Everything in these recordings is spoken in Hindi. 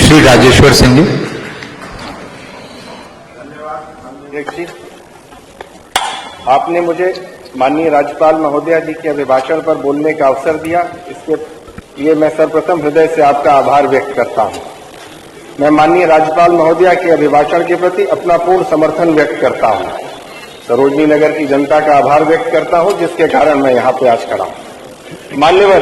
श्री राजेश्वर सिंह जी। धन्यवाद जी। आपने मुझे माननीय राज्यपाल महोदया जी के अभिभाषण पर बोलने का अवसर दिया, इसके लिए मैं सर्वप्रथम हृदय से आपका आभार व्यक्त करता हूं। मैं माननीय राज्यपाल महोदया के अभिभाषण के प्रति अपना पूर्ण समर्थन व्यक्त करता हूं। सरोजनी नगर की जनता का आभार व्यक्त करता हूं, जिसके कारण मैं यहाँ पे आज खड़ा हूं। मान्यवर,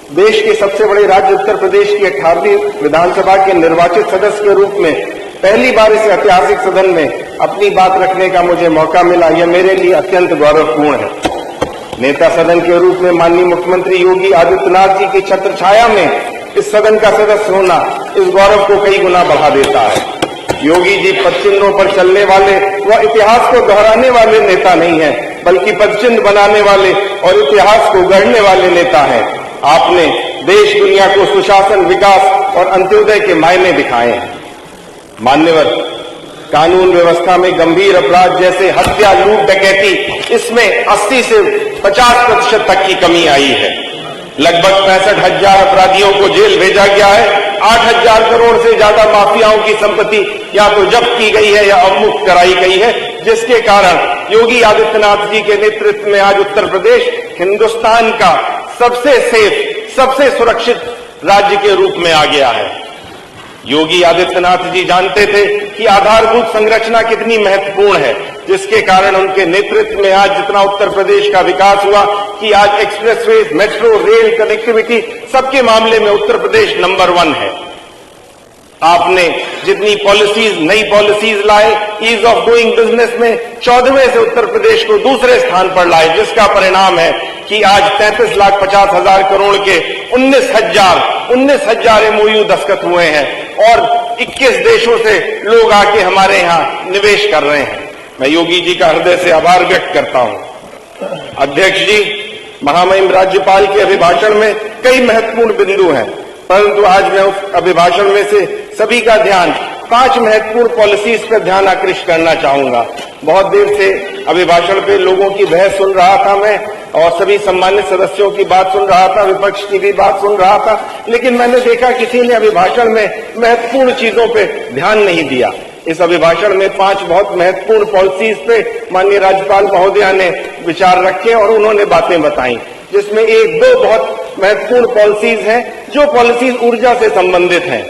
देश के सबसे बड़े राज्य उत्तर प्रदेश की 18वीं विधानसभा के निर्वाचित सदस्य के रूप में पहली बार इस ऐतिहासिक सदन में अपनी बात रखने का मुझे मौका मिला, यह मेरे लिए अत्यंत गौरवपूर्ण है। नेता सदन के रूप में माननीय मुख्यमंत्री योगी आदित्यनाथ जी की छत्र छाया में इस सदन का सदस्य होना इस गौरव को कई गुना बढ़ा देता है। योगी जी पदचिन्हों पर चलने वाले व इतिहास को दोहराने वाले नेता नहीं है, बल्कि पदचिन्ह बनाने वाले और इतिहास को गढ़ने वाले नेता हैं। आपने देश दुनिया को सुशासन, विकास और अंत्योदय के मायने दिखाए हैं। मान्यवर, कानून व्यवस्था में गंभीर अपराध जैसे हत्या, लूट, डकैती, इसमें 80 से 50% तक की कमी आई है। लगभग 65,000 अपराधियों को जेल भेजा गया है। 8,000 करोड़ से ज्यादा माफियाओं की संपत्ति या तो जब्त की गई है या अवमुक्त कराई गई है, जिसके कारण योगी आदित्यनाथ जी के नेतृत्व में आज उत्तर प्रदेश हिंदुस्तान का सबसे सेफ, सबसे सुरक्षित राज्य के रूप में आ गया है। योगी आदित्यनाथ जी जानते थे कि आधारभूत संरचना कितनी महत्वपूर्ण है, जिसके कारण उनके नेतृत्व में आज जितना उत्तर प्रदेश का विकास हुआ कि आज एक्सप्रेसवेज, मेट्रो, रेल कनेक्टिविटी सबके मामले में उत्तर प्रदेश नंबर 1 है। आपने जितनी पॉलिसीज, नई पॉलिसीज लाए, ईज ऑफ डूइंग बिजनेस में 14वें से उत्तर प्रदेश को दूसरे स्थान पर लाए, जिसका परिणाम है कि आज 33,50,000 करोड़ के 19,000 एमओयू दस्तखत हुए हैं और 21 देशों से लोग आके हमारे यहाँ निवेश कर रहे हैं। मैं योगी जी का हृदय से आभार व्यक्त करता हूं। अध्यक्ष जी, महामहिम राज्यपाल के अभिभाषण में कई महत्वपूर्ण बिंदु हैं, परंतु आज मैं उस अभिभाषण में से सभी का ध्यान 5 महत्वपूर्ण पॉलिसीज पर ध्यान आकृष्ट करना चाहूंगा। बहुत देर से अभिभाषण पे लोगों की बहस सुन रहा था मैं, और सभी सम्मानित सदस्यों की बात सुन रहा था, विपक्ष की भी बात सुन रहा था, लेकिन मैंने देखा किसी ने अभिभाषण में महत्वपूर्ण चीजों पे ध्यान नहीं दिया। इस अभिभाषण में 5 बहुत महत्वपूर्ण पॉलिसीज पे माननीय राज्यपाल महोदया ने विचार रखे और उन्होंने बातें बताई, जिसमें 1-2 बहुत महत्वपूर्ण पॉलिसीज हैं, जो पॉलिसीज ऊर्जा से संबंधित हैं।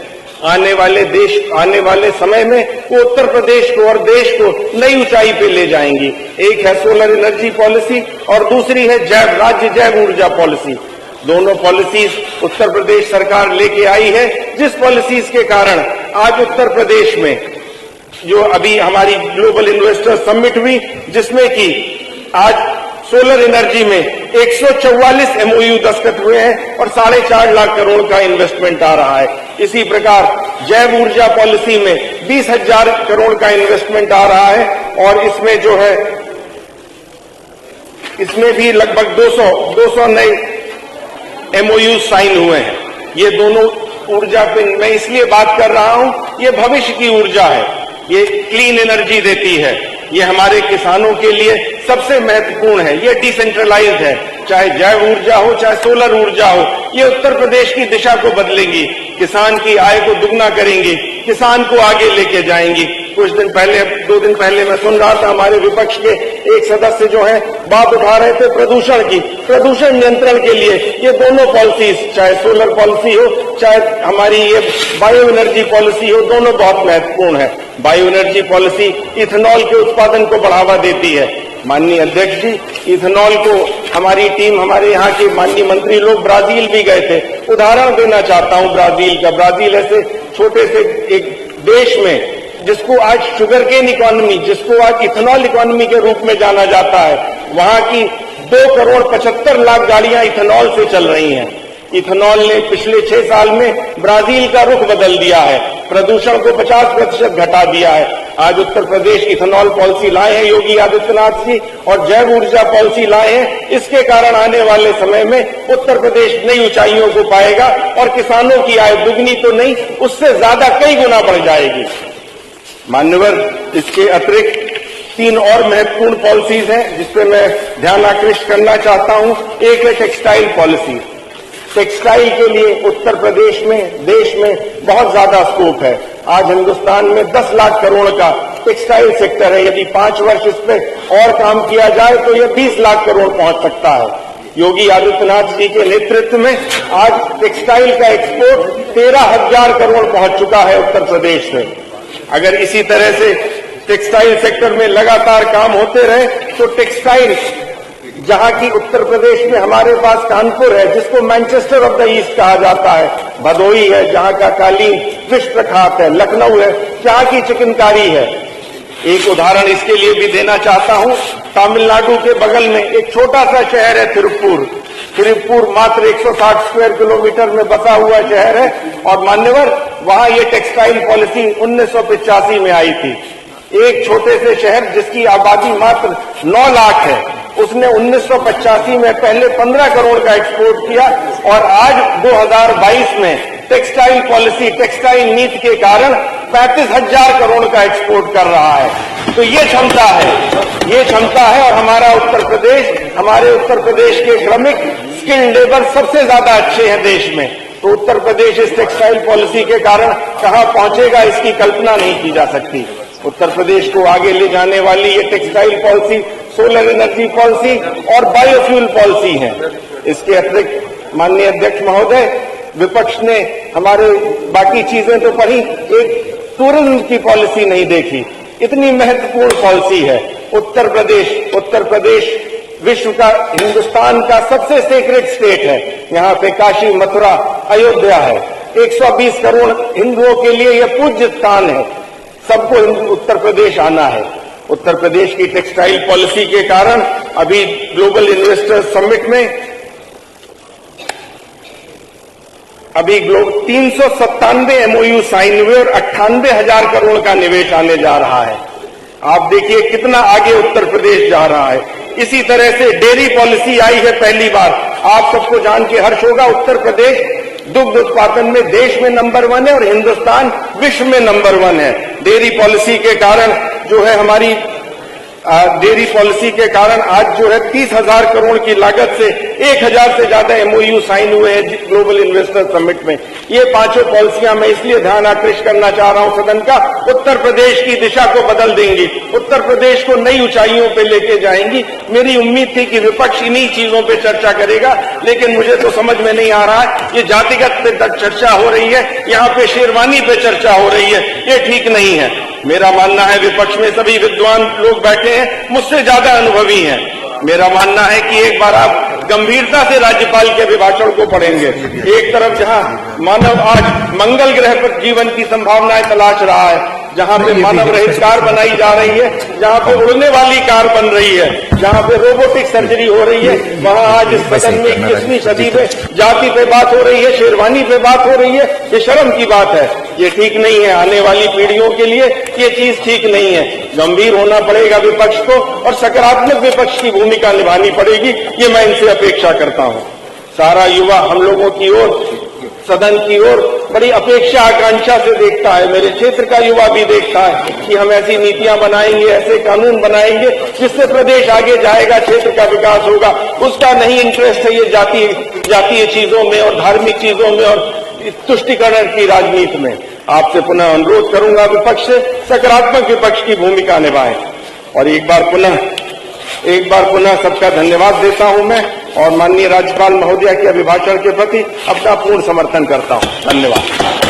आने वाले समय में वो उत्तर प्रदेश को और देश को नई ऊंचाई पे ले जाएंगी। एक है सोलर एनर्जी पॉलिसी और दूसरी है राज्य जैव ऊर्जा पॉलिसी। दोनों पॉलिसीज उत्तर प्रदेश सरकार लेके आई है, जिस पॉलिसीज के कारण आज उत्तर प्रदेश में जो अभी हमारी ग्लोबल इन्वेस्टर समिट हुई, जिसमें कि आज सोलर एनर्जी में 144 एमओयू दस्तखत हुए हैं और 4.5 लाख करोड़ का इन्वेस्टमेंट आ रहा है। इसी प्रकार जैव ऊर्जा पॉलिसी में 20,000 करोड़ का इन्वेस्टमेंट आ रहा है और इसमें जो है, इसमें भी लगभग 200 नए एमओयू साइन हुए हैं। ये दोनों ऊर्जा पे मैं इसलिए बात कर रहा हूं, ये भविष्य की ऊर्जा है, ये क्लीन एनर्जी देती है, ये हमारे किसानों के लिए सबसे महत्वपूर्ण है, ये डिसेंट्रलाइज्ड है। चाहे जैव ऊर्जा हो, चाहे सोलर ऊर्जा हो, ये उत्तर प्रदेश की दिशा को बदलेंगी, किसान की आय को दुगना करेंगी, किसान को आगे लेके जाएंगी। कुछ दिन पहले, 2 दिन पहले मैं सुन रहा था हमारे विपक्ष के एक सदस्य जो है बात उठा रहे थे प्रदूषण की। प्रदूषण नियंत्रण के लिए ये दोनों पॉलिसीज, चाहे सोलर पॉलिसी हो, चाहे हमारी ये बायो एनर्जी पॉलिसी हो, दोनों बहुत महत्वपूर्ण है। बायो एनर्जी पॉलिसी इथेनॉल के उत्पादन को बढ़ावा देती है। माननीय अध्यक्ष जी, इथेनॉल को हमारी टीम, हमारे यहाँ के माननीय मंत्री लोग ब्राजील भी गए थे। उदाहरण देना चाहता हूँ ब्राजील का। ब्राजील ऐसे छोटे से एक देश में जिसको आज शुगर केन इकोनॉमी, जिसको आज इथेनॉल इकोनॉमी के रूप में जाना जाता है, वहां की 2,75,00,000 गाड़ियां इथेनॉल से चल रही हैं। इथेनॉल ने पिछले 6 साल में ब्राजील का रुख बदल दिया है, प्रदूषण को 50% घटा दिया है। आज उत्तर प्रदेश इथेनॉल पॉलिसी लाए हैं योगी आदित्यनाथ जी और जैव ऊर्जा पॉलिसी लाए हैं। इसके कारण आने वाले समय में उत्तर प्रदेश नई ऊंचाइयों को पाएगा और किसानों की आय दुगनी तो नहीं, उससे ज्यादा कई गुना बढ़ जाएगी। मान्यवर, इसके अतिरिक्त 3 और महत्वपूर्ण पॉलिसीज हैं जिसपे मैं ध्यान आकृष्ट करना चाहता हूं। एक है टेक्सटाइल पॉलिसी। टेक्सटाइल के लिए उत्तर प्रदेश में, देश में बहुत ज्यादा स्कोप है। आज हिंदुस्तान में 10 लाख करोड़ का टेक्सटाइल सेक्टर है। यदि 5 वर्ष इस पे और काम किया जाए तो यह 20 लाख करोड़ पहुंच सकता है। योगी आदित्यनाथ जी के नेतृत्व में आज टेक्सटाइल का एक्सपोर्ट 13,000 करोड़ पहुंच चुका है उत्तर प्रदेश से। अगर इसी तरह से टेक्सटाइल सेक्टर में लगातार काम होते रहे तो टेक्सटाइल, जहां की उत्तर प्रदेश में हमारे पास कानपुर है जिसको मैनचेस्टर ऑफ द ईस्ट कहा जाता है, भदोही है जहां का कालीन विश्व प्रख्यात है, लखनऊ है जहां की चिकनकारी है। एक उदाहरण इसके लिए भी देना चाहता हूं, तमिलनाडु के बगल में एक छोटा सा शहर है तिरुप्पुर। तिरुप्पुर मात्र 160 स्क्वायर किलोमीटर में बसा हुआ शहर है और मान्यवर वहां ये टेक्सटाइल पॉलिसी 1985 में आई थी। एक छोटे से शहर जिसकी आबादी मात्र 9 लाख है, उसने 1985 में पहले 15 करोड़ का एक्सपोर्ट किया और आज 2022 में टेक्सटाइल पॉलिसी, टेक्सटाइल नीति के कारण 35,000 करोड़ का एक्सपोर्ट कर रहा है। तो ये क्षमता है और हमारे उत्तर प्रदेश के श्रमिक स्किल्ड लेबर सबसे ज्यादा अच्छे हैं देश में। तो उत्तर प्रदेश इस टेक्सटाइल पॉलिसी के कारण कहां पहुंचेगा इसकी कल्पना नहीं की जा सकती। उत्तर प्रदेश को आगे ले जाने वाली ये textile policy, solar energy policy और बायोफ्यूल पॉलिसी है। इसके अतिरिक्त माननीय अध्यक्ष महोदय, विपक्ष ने हमारे बाकी चीजें तो पढ़ी, एक टूरिज्म की पॉलिसी नहीं देखी। इतनी महत्वपूर्ण पॉलिसी है। उत्तर प्रदेश विश्व का, हिंदुस्तान का सबसे सेक्रेड स्टेट है। यहाँ पे काशी, मथुरा, अयोध्या है। 120 करोड़ हिंदुओं के लिए यह पूज्य स्थान है। सबको उत्तर प्रदेश आना है। उत्तर प्रदेश की टेक्सटाइल पॉलिसी के कारण अभी ग्लोबल इन्वेस्टर्स समिट में 397 MOU साइन हुए और 98,000 करोड़ का निवेश आने जा रहा है। आप देखिए कितना आगे उत्तर प्रदेश जा रहा है। इसी तरह से डेयरी पॉलिसी आई है पहली बार। आप सबको जान के हर्ष होगा, उत्तर प्रदेश दुग्ध उत्पादन में देश में नंबर 1 है और हिंदुस्तान विश्व में नंबर 1 है। डेयरी पॉलिसी के कारण जो है हमारी डेयरी पॉलिसी के कारण आज जो है 30,000 करोड़ की लागत से 1,000 से ज्यादा MOU साइन हुए हैं ग्लोबल इन्वेस्टर समिट में। ये पांचों पॉलिसियां मैं इसलिए ध्यान आकृष्ट करना चाह रहा हूं सदन का, उत्तर प्रदेश की दिशा को बदल देंगी, उत्तर प्रदेश को नई ऊंचाइयों पे लेके जाएंगी। मेरी उम्मीद थी कि विपक्ष इन्हीं चीजों पे चर्चा करेगा, लेकिन मुझे तो समझ में नहीं आ रहा है। ये जातिगत पे चर्चा हो रही है, यहाँ पे शेरवानी पे चर्चा हो रही है, ये ठीक नहीं है। मेरा मानना है, विपक्ष में सभी विद्वान लोग बैठे हैं, मुझसे ज्यादा अनुभवी हैं। मेरा मानना है कि एक बार आप गंभीरता से राज्यपाल के अभिभाषण को पढ़ेंगे। एक तरफ जहां मानव आज मंगल ग्रह पर जीवन की संभावनाएं तलाश रहा है, जहां पे मानव रहित कार बनाई जा रही है, जहां पे उड़ने वाली कार बन रही है, जहां पे रोबोटिक सर्जरी हो रही है, वहां आज इस सदन में 21वीं सदी में जाति पे बात हो रही है, शेरवानी पे बात हो रही है। ये शर्म की बात है, ये ठीक नहीं है। आने वाली पीढ़ियों के लिए ये चीज ठीक नहीं है। गंभीर होना पड़ेगा विपक्ष को और सकारात्मक विपक्ष की भूमिका निभानी पड़ेगी, ये मैं इनसे अपेक्षा करता हूं। सारा युवा हम लोगों की ओर, सदन की ओर बड़ी अपेक्षा आकांक्षा से देखता है। मेरे क्षेत्र का युवा भी देखता है कि हम ऐसी नीतियां बनाएंगे, ऐसे कानून बनाएंगे जिससे प्रदेश आगे जाएगा, क्षेत्र का विकास होगा। उसका नहीं इंटरेस्ट है ये जातीय चीजों में और धार्मिक चीजों में और तुष्टिकरण की राजनीति में। आपसे पुनः अनुरोध करूंगा विपक्ष से, सकारात्मक विपक्ष की भूमिका निभाएं। और एक बार पुनः सबका धन्यवाद देता हूं मैं और माननीय राज्यपाल महोदया के अभिभाषण के प्रति अपना पूर्ण समर्थन करता हूं। धन्यवाद।